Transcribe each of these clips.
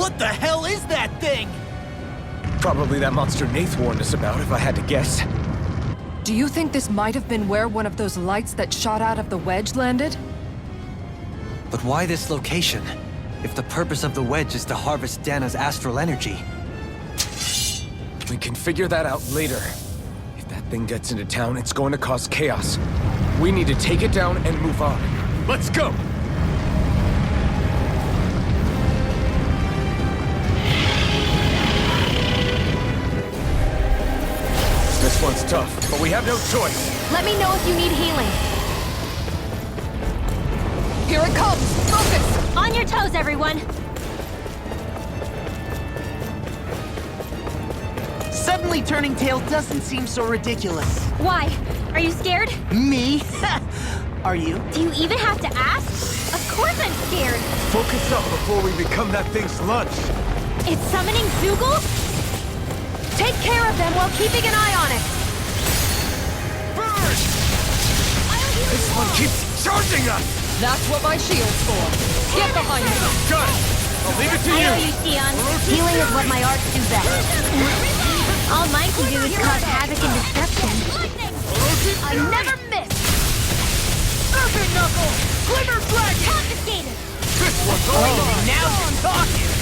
What the hell is that thing? Probably that monster Nath warned us about, if I had to guess. Do you think this might have been where one of those lights that shot out of the wedge landed? But why this location? If the purpose of the wedge is to harvest Dana's astral energy. We can figure that out later. If that thing gets into town, it's going to cause chaos. We need to take it down and move on. Let's go! This one's tough, but we have no choice. Let me know if you need healing. Here it comes! Focus! On your toes, everyone! Suddenly turning tail doesn't seem so ridiculous. Why? Are you scared? Me? Are you? Do you even have to ask? Of course I'm scared! Focus up before we become that thing's lunch. It's summoning Zoogle? Take care of them while keeping an eye on it! Burn! This one keeps charging us! That's what my shield's for. Get behind me! Got it! I'll leave it to I you! know you, Sion. Healing is what my arts do best. All mine can do is cause havoc and destruction. I never miss! Serpent Knuckle! Glimmer Dragon! Confiscated! This one's Oh, all now she's talking!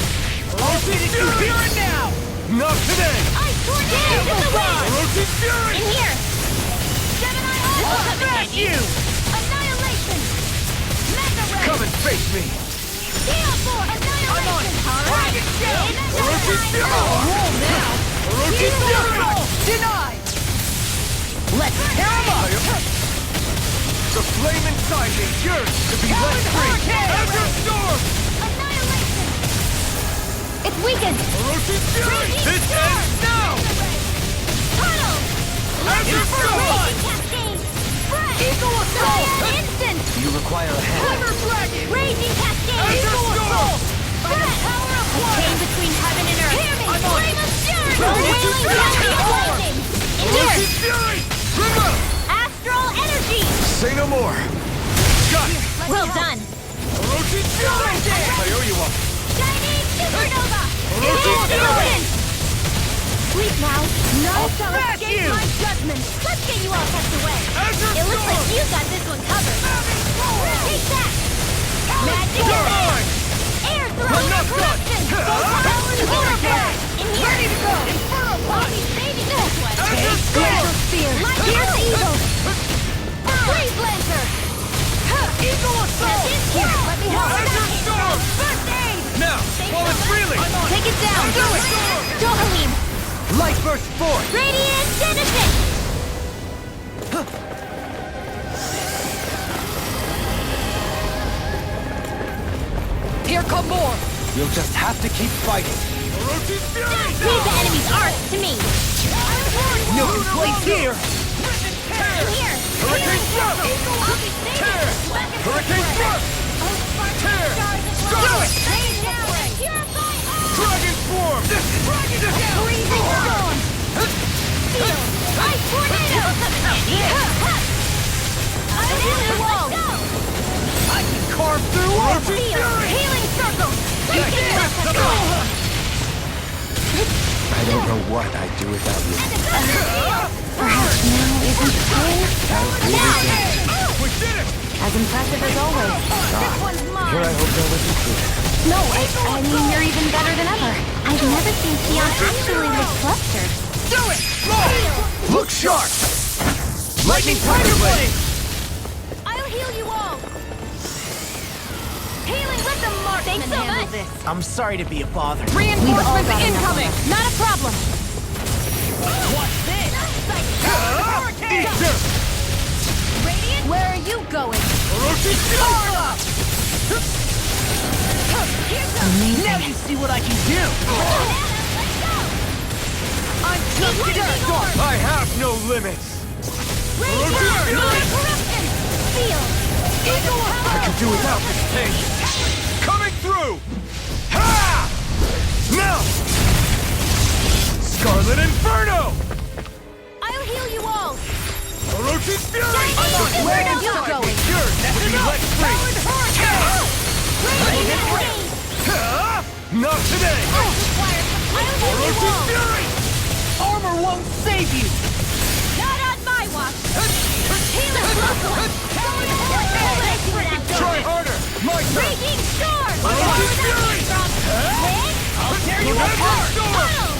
I'll see that you hear it now! Not today! Ice Tornado in the way! Orochi Fury! In here! Gemini Eye will come Smash again! you! Annihilation! Mega Ray! Come and face me! Gale Force! Annihilation! Dragon Shell! Orochi Fury! Roll now! Orochi Fury! Denied! Let's tear him up! The flame inside me yearns to be let free! Azure Storm! Annihilation! It's weakened! Orochi Fury! This ends now! Tunnel! Azure Storm! Raging Cascade! Spread! Eagle Assault! Fire Instant! You require a hand. Glimmer Dragon! Raging Cascade! Azure Storm! Spread! Power of one! Chain between heaven and earth! Hear me! I'm on Flame of Fury! Orochi Wailing Fury! Cascade Lightning! Orochi Endure! Fury! Trigger! Astral Energy! Say no more! Got it! Well done! Orochi Fury! I owe you one! Chinese Supernova! Orochi Fury! Sleep now! None shall smash escape you! my judgment! Let's get you all tucked away! Azure It looks like Storm! you got this one covered! Take that! Magic You're Blade! mine! Air I'm Throw! not done! Corruption! Power and Water Blast! In here! Ready to go! Inferno Punch! Baby this one! Azure Glacial Storm! Spear! Here's Eagle! Freeze Lancer! Eagle Assault! That's it! Here! Let me help! Azure Storm! First aid! Now, while it's reeling! Take it down! Do it! Dohalim! Light burst forth! Radiant Genesis! Here come more! You'll just have to keep fighting. Orochi Fury! Leave the enemy's arts to me! No place here! In here! Hurricane Thrust! I'll be safe! Tear! Hurricane Thrust! Tear! Do it! Rain down and purify all! Dragon Swarm! Freezing storm! Steel! Ice tornado! Coming handy! I'm in the wall! I can carve through armor! Steel! Healing circle! Take it! I don't know what I'd do without you. Perhaps now isn't the time? Now! We did it! As impressive as always. This one's mine! Here I hope they'll listen to it. No, I mean, you're even better than ever. I've never seen Sion actually look flustered. Do it! Roll! Look sharp! Lightning Tiger Blade! I'll heal you all! Healing with the marksman. Thanks so much! This. I'm sorry to be a bother. Reinforcements incoming! Not a problem! What's this? Eat this! Radiant? Where are you going? Orochi Fury! Amazing. Now you see what I can do! I'm Lightning just getting orb! I have no limits! Radiant! Fury! Corruption! Steel! Eagle I could do without this pain! Coming through! Ha! Now! Scarlet Inferno! I'll heal you all! Orochi Fury! Where are you going? Yours to be let free! Radiant blade! Ha! Not today! Orochi's Fury! Armor won't save you! Not on my watch! Healing muscle! Try harder! My turn! Raging storm! Orochi's Fury! I'll tear you Revenge apart! Storm!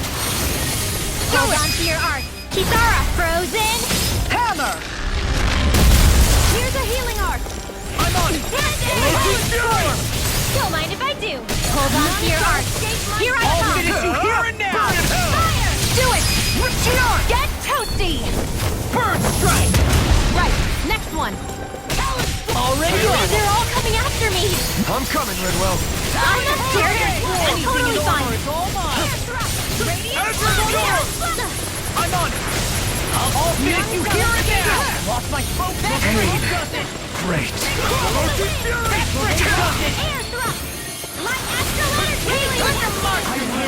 Hold on to your arc! Kisara, frozen! Hammer! Here's a healing arc! I'm on it! Orochi's Fury! Don't mind if I do! Hold on to your arc! Here I I'll come! finish you here and now! Fire! Do it! Lucian! Get toasty! Burn strike! Right, next one! Already on! They're all coming after me! I'm coming, Ridwell. I'm not scared! I'm Anything totally in fine! armor is all mine! Radiant! I'm on it! I'll finish you here and now! Lost my focus! Does it! Great. Orochi's Fury! Air thrust! Light astral energy! I can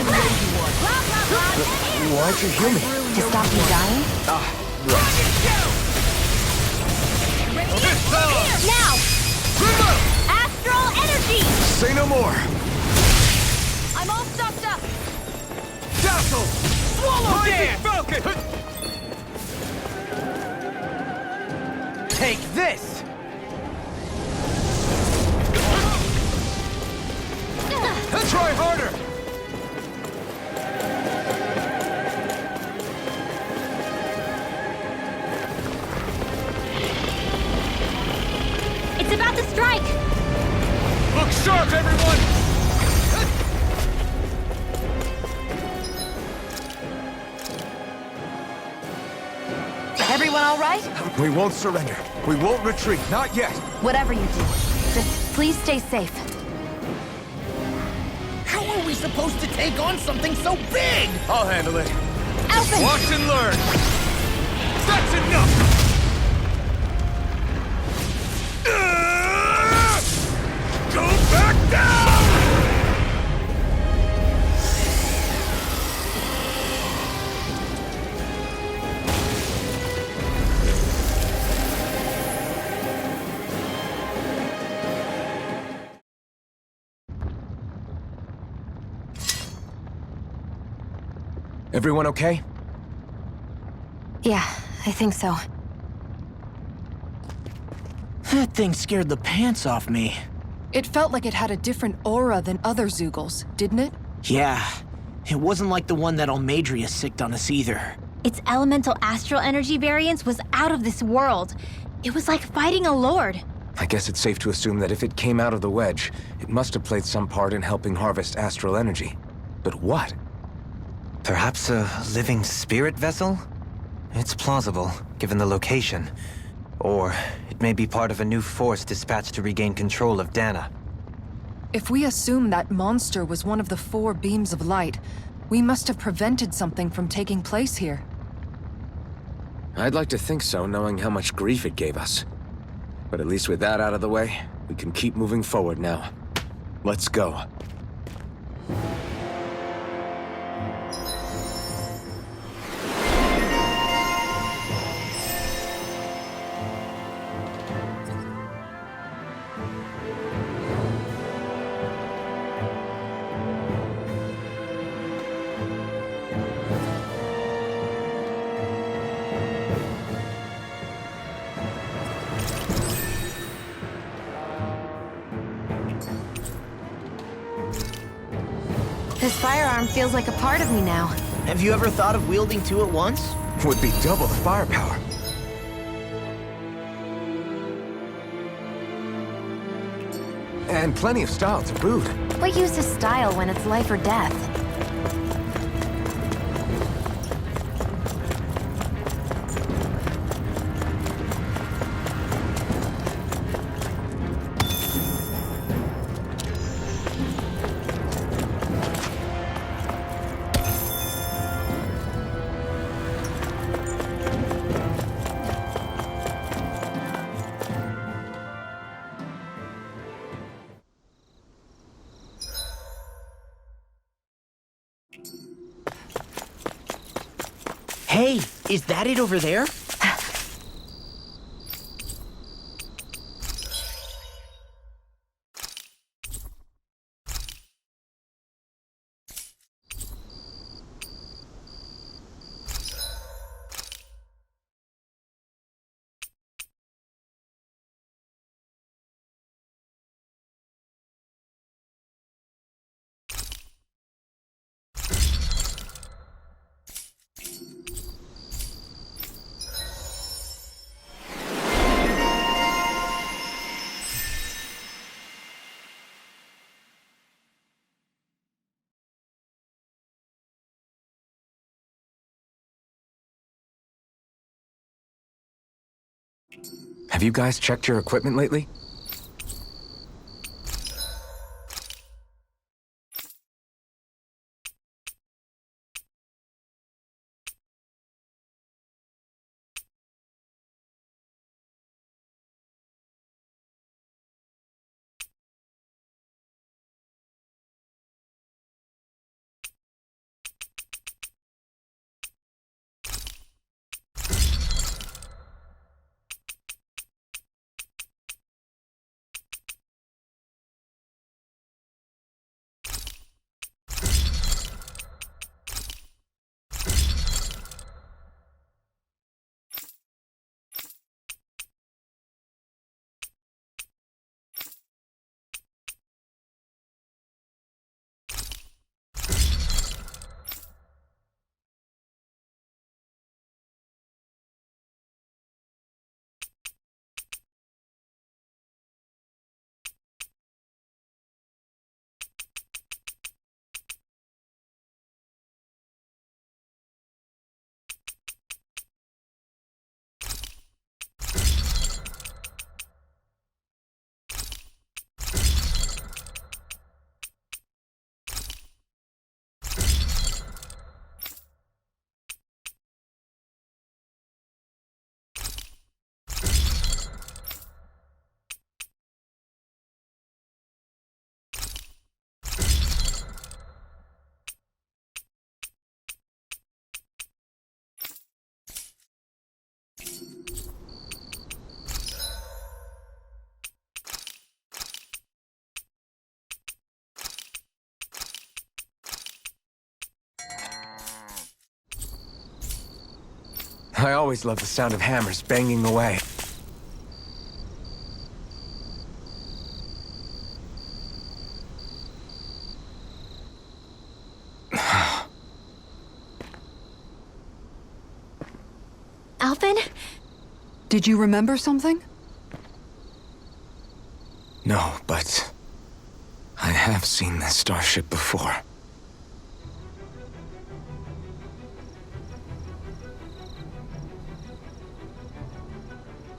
raise you one! Blah, blah, blah! Why'd you heal me? To stop you dying? Now! Astral energy! Say no more. I'm all stocked up! Dazzle! Swallow dance! Falcon! Take this! Try harder! It's about to strike! Look sharp, everyone! Everyone all right? We won't surrender. We won't retreat. Not yet. Whatever you do, just please stay safe. How are we supposed to take on something so big? I'll handle it. Alphen! Watch and learn. That's enough! Go back down! Everyone okay? Yeah, I think so. That thing scared the pants off me. It felt like it had a different aura than other Zeugles, didn't it? Yeah, it wasn't like the one that Almadria sicked on us either. Its elemental astral energy variance was out of this world. It was like fighting a lord. I guess it's safe to assume that if it came out of the wedge, it must have played some part in helping harvest astral energy. But what? Perhaps a living spirit vessel? It's plausible, given the location. Or it may be part of a new force dispatched to regain control of Dana. If we assume that monster was one of the 4 beams of light, we must have prevented something from taking place here. I'd like to think so, knowing how much grief it gave us. But at least with that out of the way, we can keep moving forward now. Let's go. This firearm feels like a part of me now. Have you ever thought of wielding 2 at once? Would be double the firepower. And plenty of style to boot. What use is style when it's life or death? Hey, is that it over there? Have you guys checked your equipment lately? I always love the sound of hammers banging away. Alphen? Did you remember something? No, but I have seen this starship before.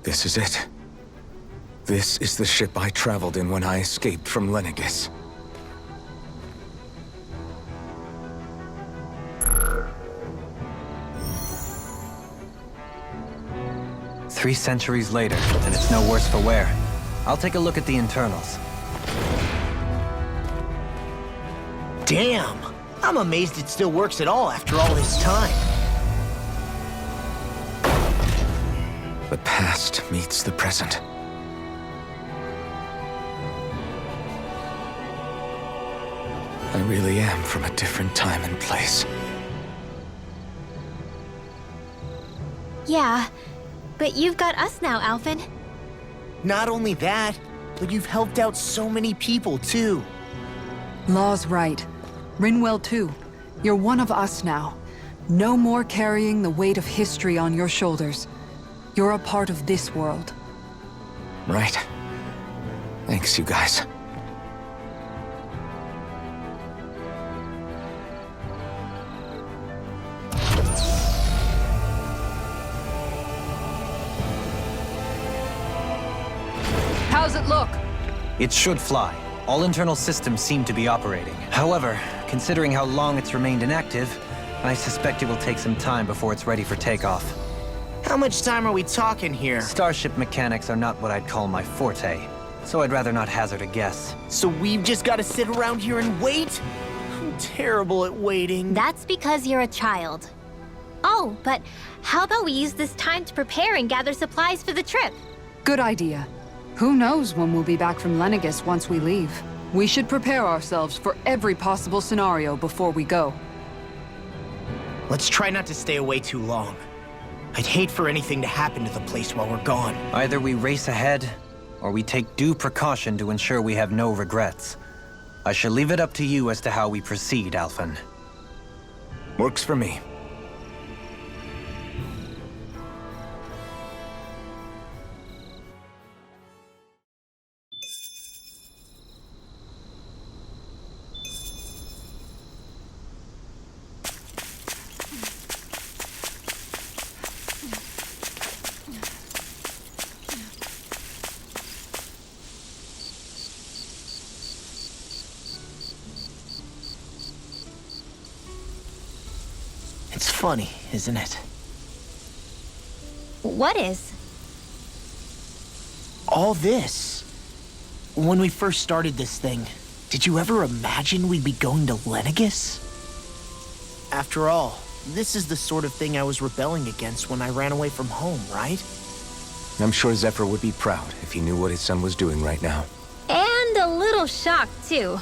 This is it. This is the ship I traveled in when I escaped from Lenegis. Three centuries later, and it's no worse for wear. I'll take a look at the internals. Damn! I'm amazed it still works at all after all this time. The past meets the present. I really am from a different time and place. Yeah, but you've got us now, Alphen. Not only that, but you've helped out so many people, too. Law's right. Rinwell too. You're one of us now. No more carrying the weight of history on your shoulders. You're a part of this world. Right. Thanks, you guys. How's it look? It should fly. All internal systems seem to be operating. However, considering how long it's remained inactive, I suspect it will take some time before it's ready for takeoff. How much time are we talking here? Starship mechanics are not what I'd call my forte, so I'd rather not hazard a guess. So we've just got to sit around here and wait? I'm terrible at waiting. That's because you're a child. Oh, but how about we use this time to prepare and gather supplies for the trip? Good idea. Who knows when we'll be back from Lenegis once we leave. We should prepare ourselves for every possible scenario before we go. Let's try not to stay away too long. I'd hate for anything to happen to the place while we're gone. Either we race ahead, or we take due precaution to ensure we have no regrets. I shall leave it up to you as to how we proceed, Alphen. Works for me. It's funny, isn't it? What is? All this. When we first started this thing, did you ever imagine we'd be going to Lenegus? After all, this is the sort of thing I was rebelling against when I ran away from home, right? I'm sure Zephyr would be proud if he knew what his son was doing right now. And a little shocked, too.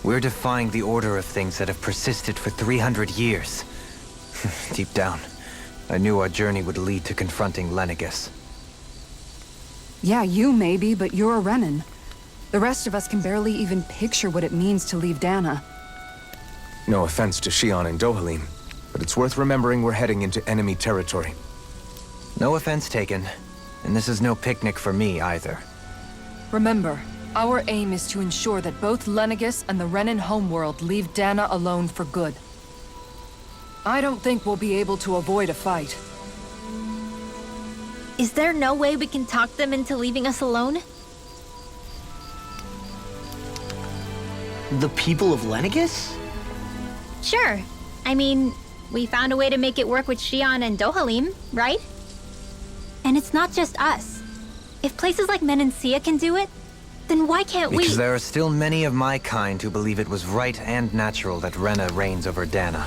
We're defying the order of things that have persisted for 300 years. Deep down, I knew our journey would lead to confronting Lenegus. Yeah, you maybe, but you're a Renan. The rest of us can barely even picture what it means to leave Dana. No offense to Shion and Dohalim, but it's worth remembering we're heading into enemy territory. No offense taken, and this is no picnic for me either. Remember, our aim is to ensure that both Lenegus and the Renan homeworld leave Dana alone for good. I don't think we'll be able to avoid a fight. Is there no way we can talk them into leaving us alone? The people of Lenegus? Sure. I mean, we found a way to make it work with Shion and Dohalim, right? And it's not just us. If places like Menancia can do it, then why can't we? Because there are still many of my kind who believe it was right and natural that Rena reigns over Dana.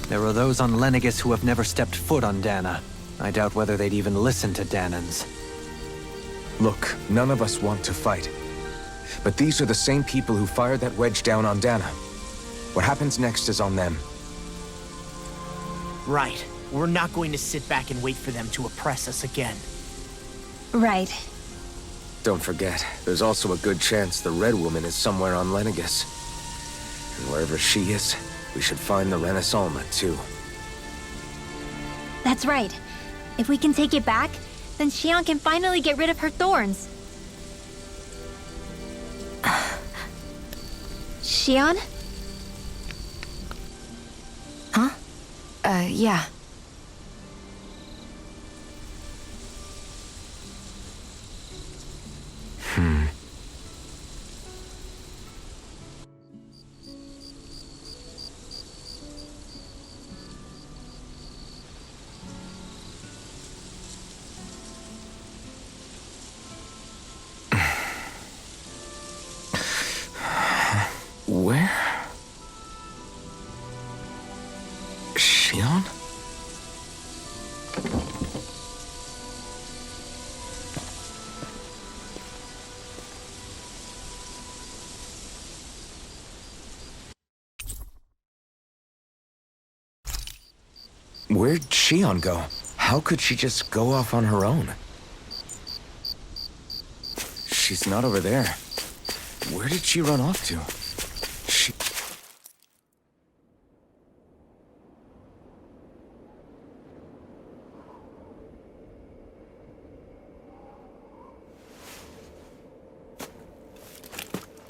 There are those on Lenegus who have never stepped foot on Dana. I doubt whether they'd even listen to Danans. Look, none of us want to fight. But these are the same people who fired that wedge down on Dana. What happens next is on them. Right. We're not going to sit back and wait for them to oppress us again. Right. Don't forget, there's also a good chance the Red Woman is somewhere on Lenegus. And wherever she is, we should find the Renaissalma, too. That's right. If we can take it back, then Shion can finally get rid of her thorns. Shion? Huh? Yeah. Where? Shion? Where'd Shion go? How could she just go off on her own? She's not over there. Where did she run off to?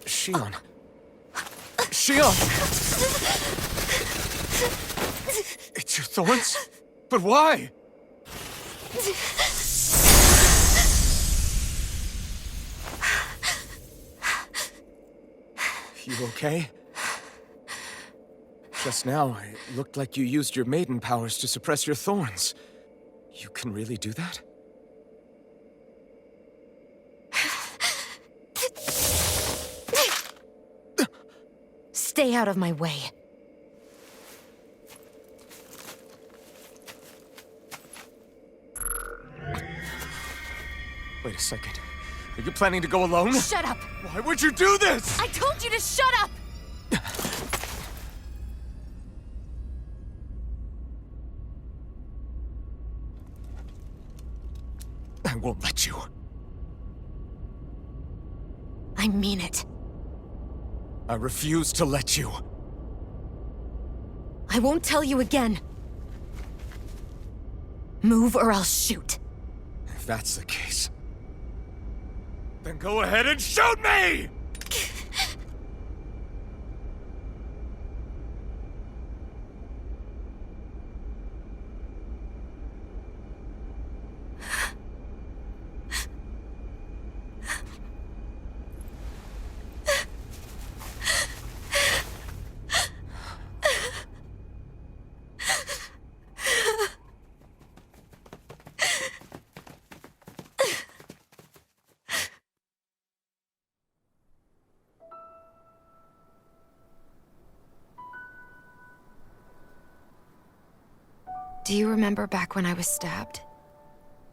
Shion. Shion! It's your thorns? But why? You okay? Just now, it looked like you used your maiden powers to suppress your thorns. You can really do that? Stay out of my way. Wait a second. Are you planning to go alone? Shut up! Why would you do this? I told you to shut up! I won't let you. I mean it. I refuse to let you. I won't tell you again. Move or I'll shoot. If that's the case, then go ahead and shoot me! Do you remember back when I was stabbed?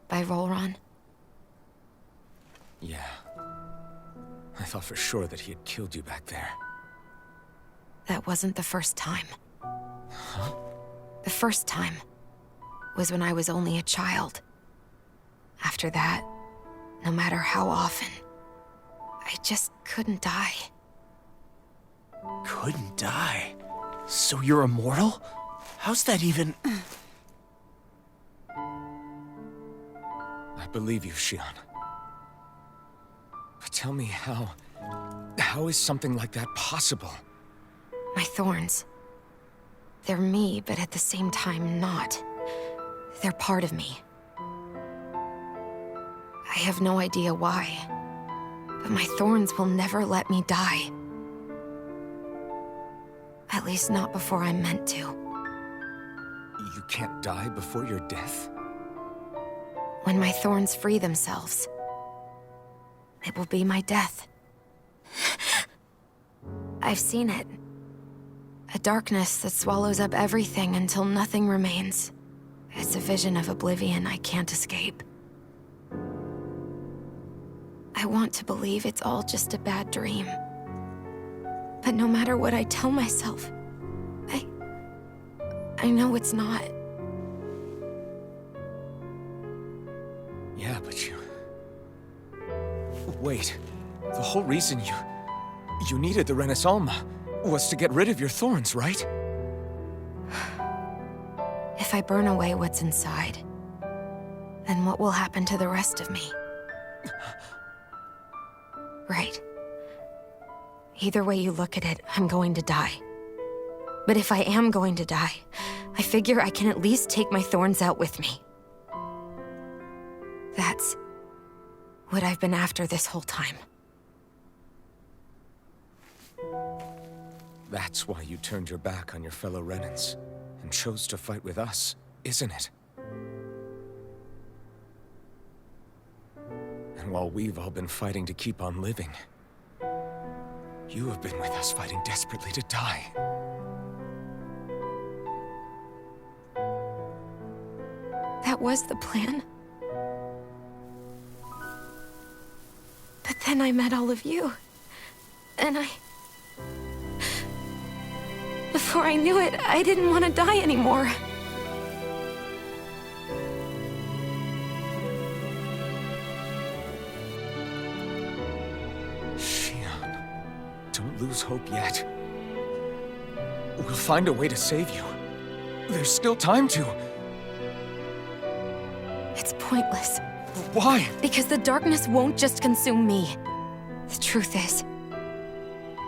By Rolron? Yeah. I thought for sure that he had killed you back there. That wasn't the first time. The first time was when I was only a child. After that, no matter how often, I just couldn't die. Couldn't die? So you're immortal? How's that even... I believe you, Shion. But tell me how is something like that possible? My thorns. They're me, but at the same time not. They're part of me. I have no idea why, but my thorns will never let me die. At least not before I'm meant to. You can't die before your death? When my thorns free themselves, it will be my death. I've seen it. A darkness that swallows up everything until nothing remains. It's a vision of oblivion I can't escape. I want to believe it's all just a bad dream. But no matter what I tell myself, I know it's not. Yeah, but you... Wait. The whole reason you needed the Renaissance was to get rid of your thorns, right? If I burn away what's inside, then what will happen to the rest of me? Right. Either way you look at it, I'm going to die. But if I am going to die, I figure I can at least take my thorns out with me. That's what I've been after this whole time. That's why you turned your back on your fellow Renans and chose to fight with us, isn't it? And while we've all been fighting to keep on living, you have been with us fighting desperately to die. That was the plan. But then I met all of you. And before I knew it, I didn't want to die anymore. Shion, don't lose hope yet. We'll find a way to save you. There's still time to. It's pointless. Why? Because the darkness won't just consume me. The truth is,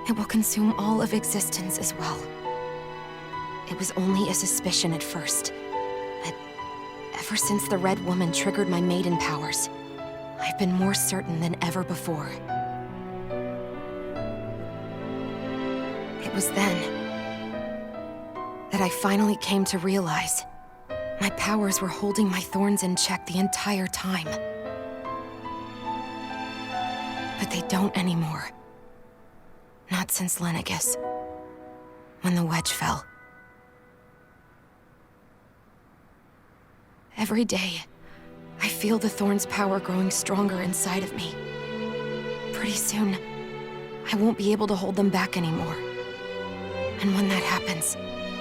it will consume all of existence as well. It was only a suspicion at first, but ever since the Red Woman triggered my maiden powers, I've been more certain than ever before. It was then that I finally came to realize my powers were holding my thorns in check the entire time. But they don't anymore. Not since Lenegis, when the wedge fell. Every day, I feel the thorn's power growing stronger inside of me. Pretty soon, I won't be able to hold them back anymore. And when that happens,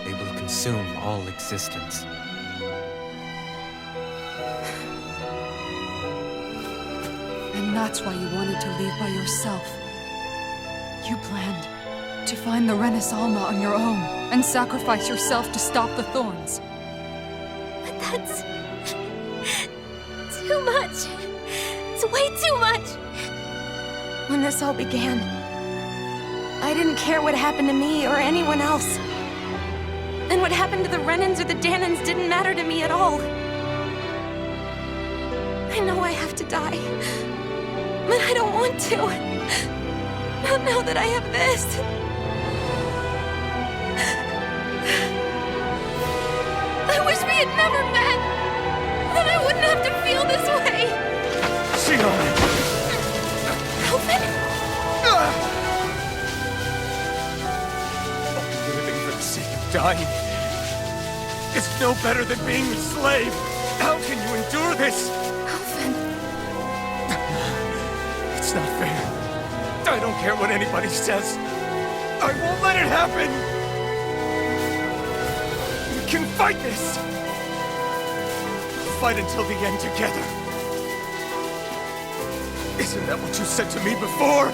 They will consume all existence. And that's why you wanted to leave by yourself. You planned to find the Renaissance on your own and sacrifice yourself to stop the thorns. But that's... too much. It's way too much. when this all began, I didn't care what happened to me or anyone else. And what happened to the Renans or the Dahnans didn't matter to me at all. I know I have to die, but I don't want to. Not now that I have this. I wish we had never met. Then I wouldn't have to feel this way. Shion! Alvin? Living for the sake of dying. is no better than being a slave. How can you endure this? Alvin. It's not fair. I don't care what anybody says. I won't let it happen! We can fight this! We'll fight until the end together. Isn't that what you said to me before?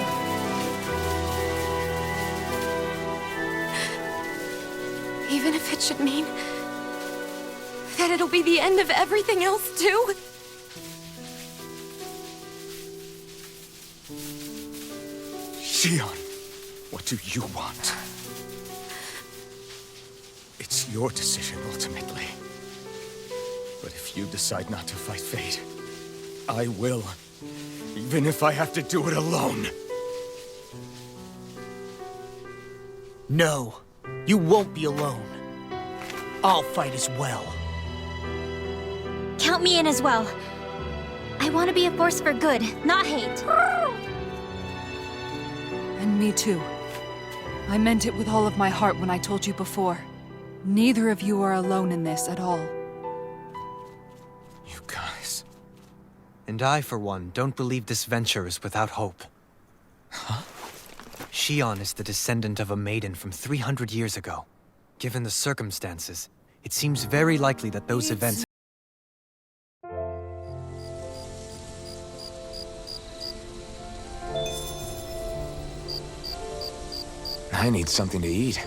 Even if it should mean that it'll be the end of everything else, too? Shion, what do you want? It's your decision, ultimately. But if you decide not to fight fate, I will. Even if I have to do it alone. No, you won't be alone. I'll fight as well. Count me in as well. I want to be a force for good, not hate. And me too. I meant it with all of my heart when I told you before. Neither of you are alone in this at all. You guys... And I, for one, don't believe this venture is without hope. Huh? Shion is the descendant of a maiden from 300 years ago. Given the circumstances, it seems very likely that those events... I need something to eat.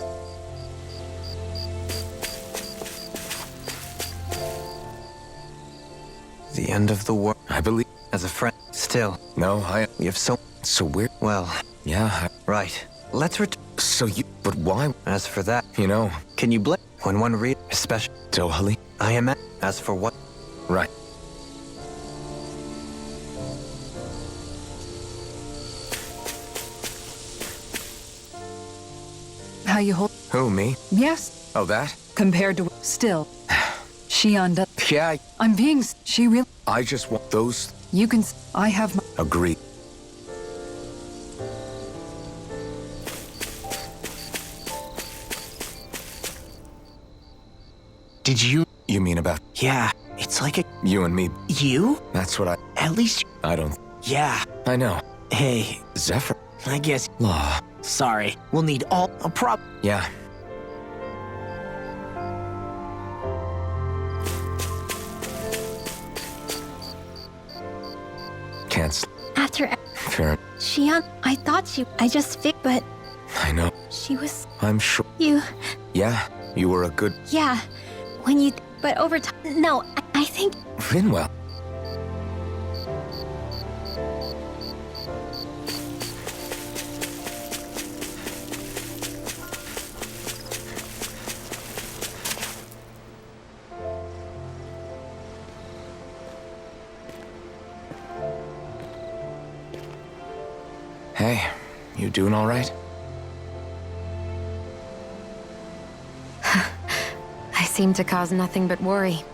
The end of the world. I believe... As a friend. Still, No, we have so... So weird. Well, Yeah, right. Let's So you... But why? As for that, You know, can you blame... When one read... Especially... Dohalim? I am... As for what... Right. How you hold... Who, me? Yes, Oh, that? compared to... Still. Shion does... Yeah, I'm being... She really... I just want those... You can... I have my... Agree. Did you? You mean about Yeah, it's like a... you and me? You? That's what At least... I don't... Yeah. I know. Hey, Zephyr. I guess... Law. Sorry. We'll need all... A prop... Yeah. Can't... After Fair. Shion, I thought I just but I know. she was... I'm sure. You... Yeah, you were a good... Yeah, when you... But over time... No, I think... Rinwell. Hey, you doing all right? I seem to cause nothing but worry.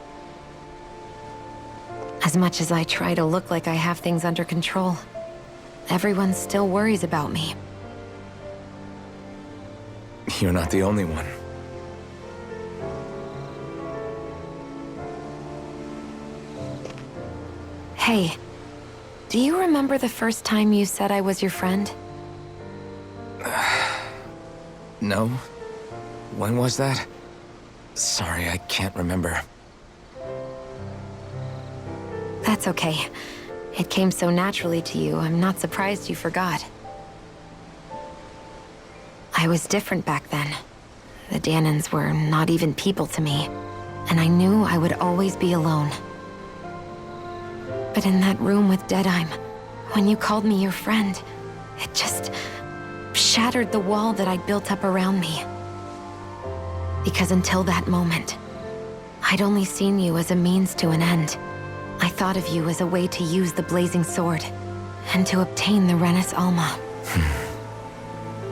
As much as I try to look like I have things under control, everyone still worries about me. You're not the only one. Hey, do you remember the first time you said I was your friend? No? When was that? Sorry, I can't remember. That's okay. It came so naturally to you, I'm not surprised you forgot. I was different back then. The Dahnans were not even people to me, and I knew I would always be alone. But in that room with Deadheim, when you called me your friend, it just shattered the wall that I'd built up around me. Because until that moment, I'd only seen you as a means to an end. I thought of you as a way to use the Blazing Sword, and to obtain the Renis Alma.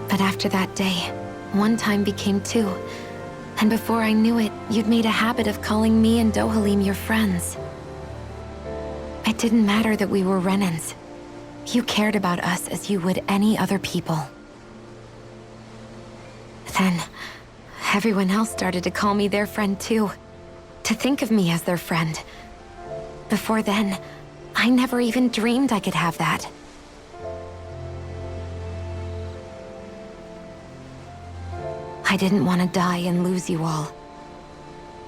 But after that day, one time became two, and before I knew it, you'd made a habit of calling me and Dohalim your friends. It didn't matter that we were Renans. You cared about us as you would any other people. Then, everyone else started to call me their friend too. To think of me as their friend. Before then, I never even dreamed I could have that. I didn't want to die and lose you all.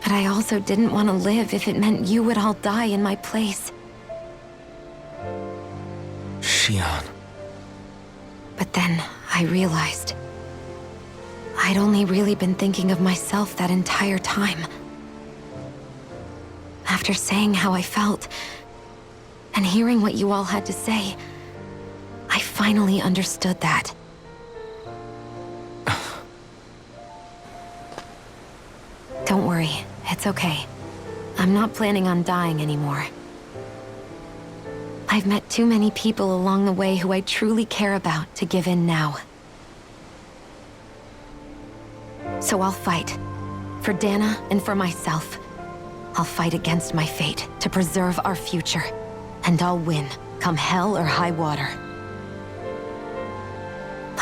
But I also didn't want to live if it meant you would all die in my place. Shion. But then I realized I'd only really been thinking of myself that entire time. After saying how I felt, and hearing what you all had to say, I finally understood that. Don't worry, it's okay. I'm not planning on dying anymore. I've met too many people along the way who I truly care about to give in now. So I'll fight. For Dana and for myself. I'll fight against my fate to preserve our future. And I'll win, come hell or high water.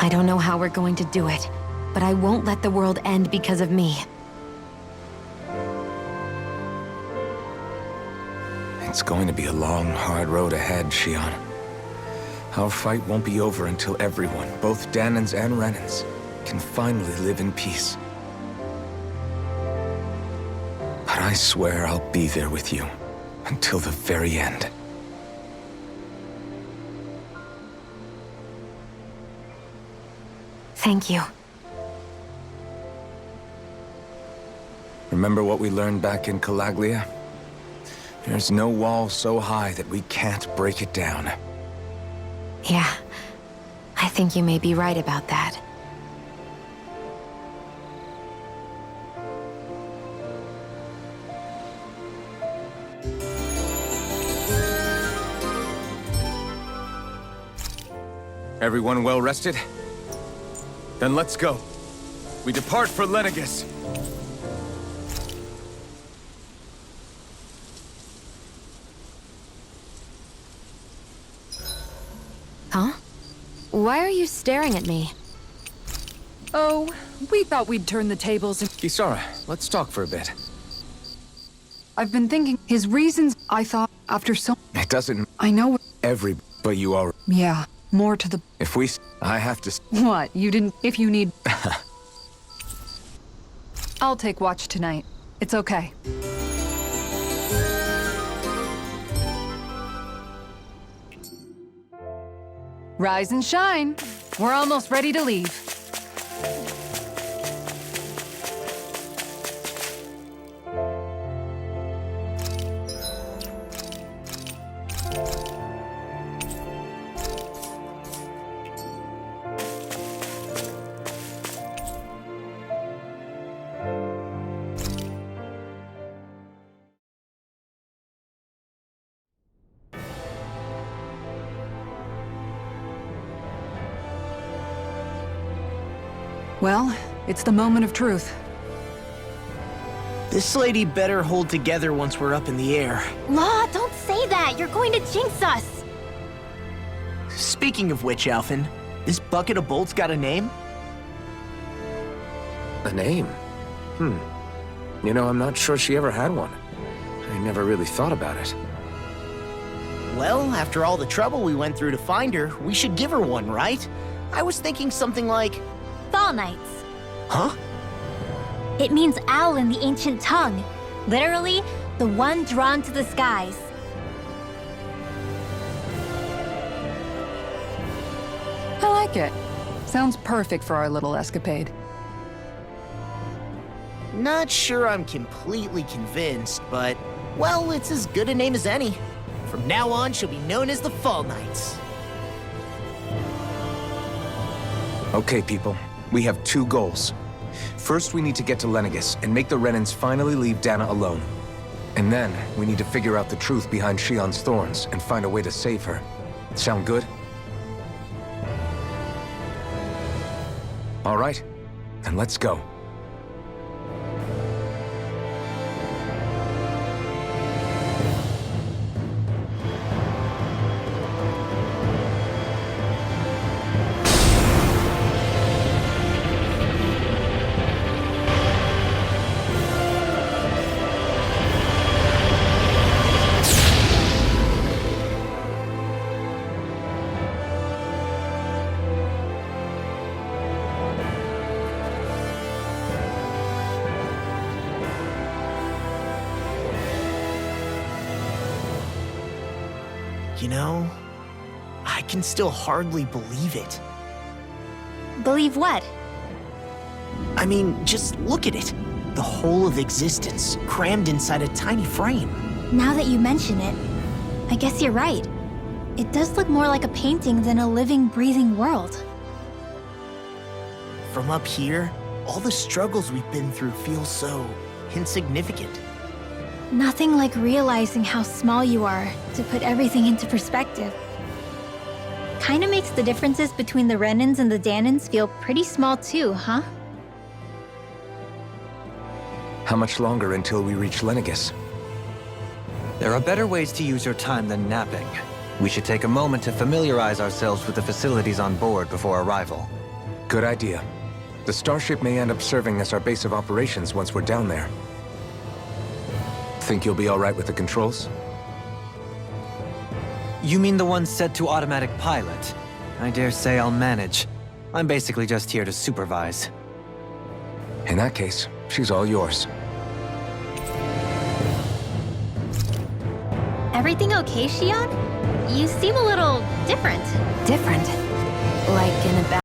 I don't know how we're going to do it, but I won't let the world end because of me. It's going to be a long, hard road ahead, Shion. Our fight won't be over until everyone, both Danans and Renans, can finally live in peace. But I swear I'll be there with you until the very end. Thank you. Remember what we learned back in Calaglia? There's no wall so high that we can't break it down. Yeah, I think you may be right about that. Everyone well rested? Then let's go. We depart for Lenegis. Huh? Why are you staring at me? Oh, we thought we'd turn the tables and... Kisara, let's talk for a bit. I've been thinking, his reasons, I thought, after so... It doesn't... I know... But you are... Yeah, more to the... If we... I have to... What? You didn't... If you need... I'll take watch tonight. It's okay. Rise and shine. We're almost ready to leave. Well, it's the moment of truth. This lady better hold together once we're up in the air. Law, don't say that! You're going to jinx us! Speaking of which, Alphen, this bucket of bolts got a name? A name? You know, I'm not sure she ever had one. I never really thought about it. Well, after all the trouble we went through to find her, we should give her one, right? I was thinking something like... Fall Knights. Huh? It means owl in the ancient tongue. Literally, the one drawn to the skies. I like it. Sounds perfect for our little escapade. Not sure I'm completely convinced, but... Well, it's as good a name as any. From now on, she'll be known as the Fall Knights. Okay, people. We have two goals. First, we need to get to Lenegis and make the Renans finally leave Dana alone. And then, we need to figure out the truth behind Shion's thorns and find a way to save her. Sound good? All right, then let's go. You know, I can still hardly believe it. Believe what? I mean, just look at it. The whole of existence, crammed inside a tiny frame. Now that you mention it, I guess you're right. It does look more like a painting than a living, breathing world. From up here, all the struggles we've been through feel so insignificant. Nothing like realizing how small you are to put everything into perspective. Kinda makes the differences between the Renans and the Danans feel pretty small too, huh? How much longer until we reach Lenegis? There are better ways to use your time than napping. We should take a moment to familiarize ourselves with the facilities on board before arrival. Good idea. The starship may end up serving as our base of operations once we're down there. Think you'll be all right with the controls? You mean the one set to automatic pilot? I dare say I'll manage. I'm basically just here to supervise. In that case, she's all yours. Everything okay, Shion? You seem a little different. Different. Like in a bad